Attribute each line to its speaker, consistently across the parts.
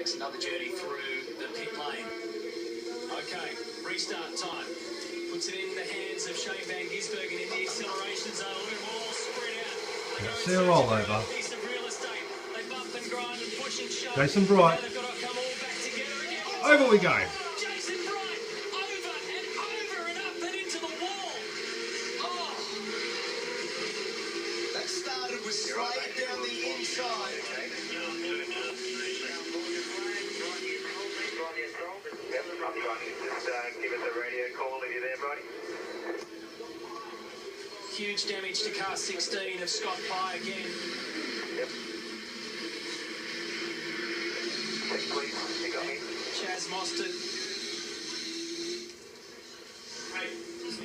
Speaker 1: It's another journey through the pit lane. Okay, restart time. Puts it in the hands of Shane Van Gisbergen in the acceleration zone. A little more spread out.
Speaker 2: See a rollover.
Speaker 1: Piece of real estate. They bump and grind and push and shove.
Speaker 2: Jason Bright.
Speaker 1: Now they've got to come all back together again.
Speaker 2: Over we go.
Speaker 1: Jason Bright over and up and into the wall. Oh.
Speaker 3: That started with Slade down the inside.
Speaker 4: Just give us a radio call if you're there, Brody.
Speaker 1: Huge damage to car 16 of Scott Pye again.
Speaker 4: Yep. Please, you got me.
Speaker 1: Chaz Mostert.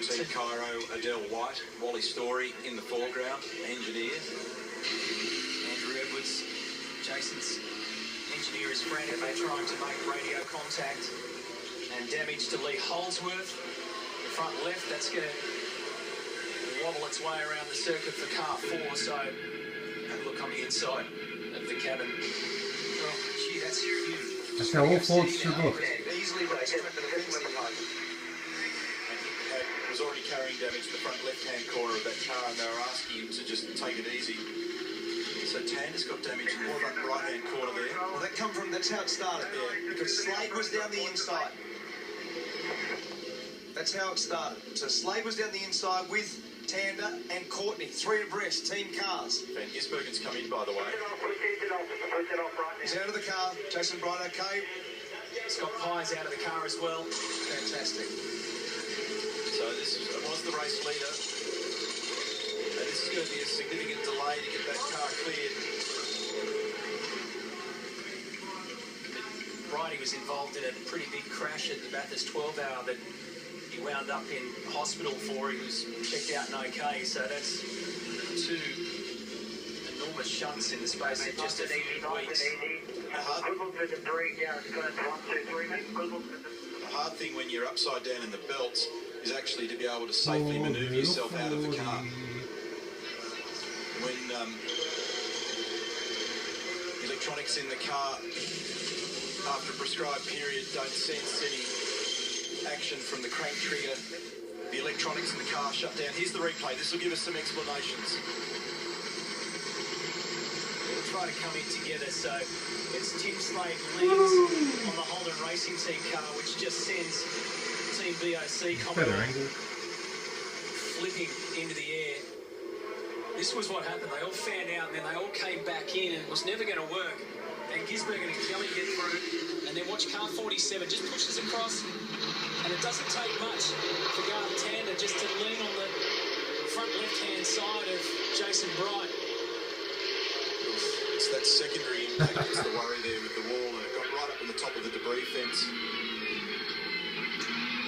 Speaker 5: Team Cairo, Adele White, Wally Story in the foreground, engineer.
Speaker 1: Andrew Edwards, Jason's engineer, is frantically trying to make radio contact. And damage to Lee Holsworth. The front left, that's going to wobble its way around the circuit for car 4. So have a look on the inside of the cabin. Oh, gee, that's huge.
Speaker 2: That's how all Fords should look.
Speaker 3: Easily raced into the fence behind.
Speaker 5: Was already carrying damage to the front left-hand corner of that car, and they were asking him to just take it easy. So Tander's got damage in the front right-hand corner there.
Speaker 3: Well, that's how it started there, because Slade was down the inside. That's how it started. So Slade was down the inside with Tander and Courtney, 3 abreast, team cars.
Speaker 5: Van Gisbergen's come in, by the way.
Speaker 3: He's out of the car. Jason Bright, okay.
Speaker 1: Scott Pye's out of the car as well.
Speaker 3: Fantastic.
Speaker 5: So this was the race leader. And this is going to be a significant delay to get that car cleared.
Speaker 1: Brighty was involved in a pretty big crash at the Bathurst 12 hour that he wound up in hospital for. He was checked out and okay, so that's 2 enormous shunts in the space of just a few weeks.
Speaker 5: The hard thing when you're upside down in the belts is actually to be able to safely manoeuvre yourself out of the car. When electronics in the car after a prescribed period don't sense any action from the crank trigger, the electronics in the car shut down. Here's the replay. This will give us some explanations.
Speaker 1: We'll try to come in together. So it's Tim Slade leads on the Holden Racing Team car, which just sends Team BOC Commodore flipping into the air. This was what happened. They all fanned out and then they all came back in, and it was never going to work. And Gisbergen and Kelly get through, and then watch car 47 just pushes across, and it doesn't take much for Garth Tander just to lean on the front left-hand side of Jason Bright.
Speaker 5: It's that secondary impact that's the worry there with the wall, and it got right up on the top of the debris fence.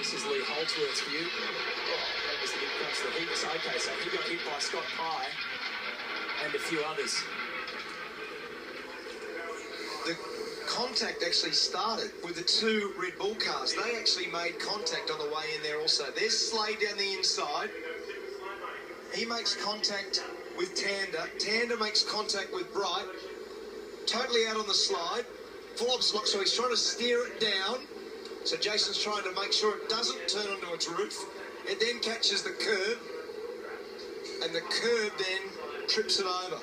Speaker 1: This is Lee Holdsworth's view. That was the big crash that he was okay, so he got hit by Scott Pye and a few others.
Speaker 3: The contact actually started with the 2 Red Bull cars. They actually made contact on the way in there also. There's Slade down the inside. He makes contact with Tander. Tander makes contact with Bright. Totally out on the slide. Full obstacle, so he's trying to steer it down. So Jason's trying to make sure it doesn't turn onto its roof. It then catches the curb. And the curb then trips it over.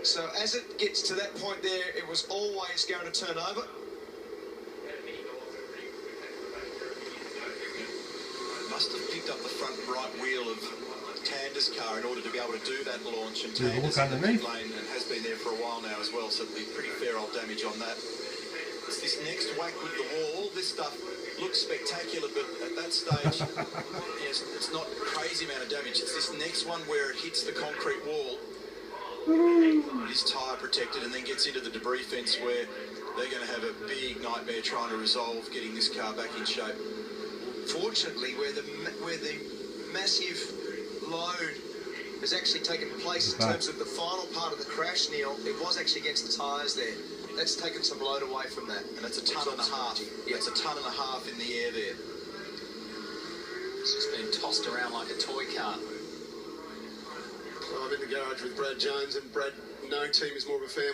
Speaker 3: So as it gets to that point there, it was always going to turn over.
Speaker 5: Must have picked up the front right wheel of Tander's car in order to be able to do that launch, and Tander's in the pit lane and has been there for a while now as well, so it'll be pretty fair old damage on that. It's this next whack with the wall. This stuff looks spectacular, but at that stage, yes, it's not a crazy amount of damage. It's this next one where it hits the concrete wall. Is tyre protected and then gets into the debris fence, where they're going to have a big nightmare trying to resolve getting this car back in shape.
Speaker 3: Fortunately, where the massive load has actually taken place in terms of the final part of the crash, Neil, it was actually against the tyres there. That's taken some load away from that.
Speaker 5: And that's a tonne and a half. Yeah, it's a tonne and a half in the air there.
Speaker 1: It's just been tossed around like a toy car.
Speaker 6: I'm in the garage with Brad Jones, and Brad, no team is more of a family.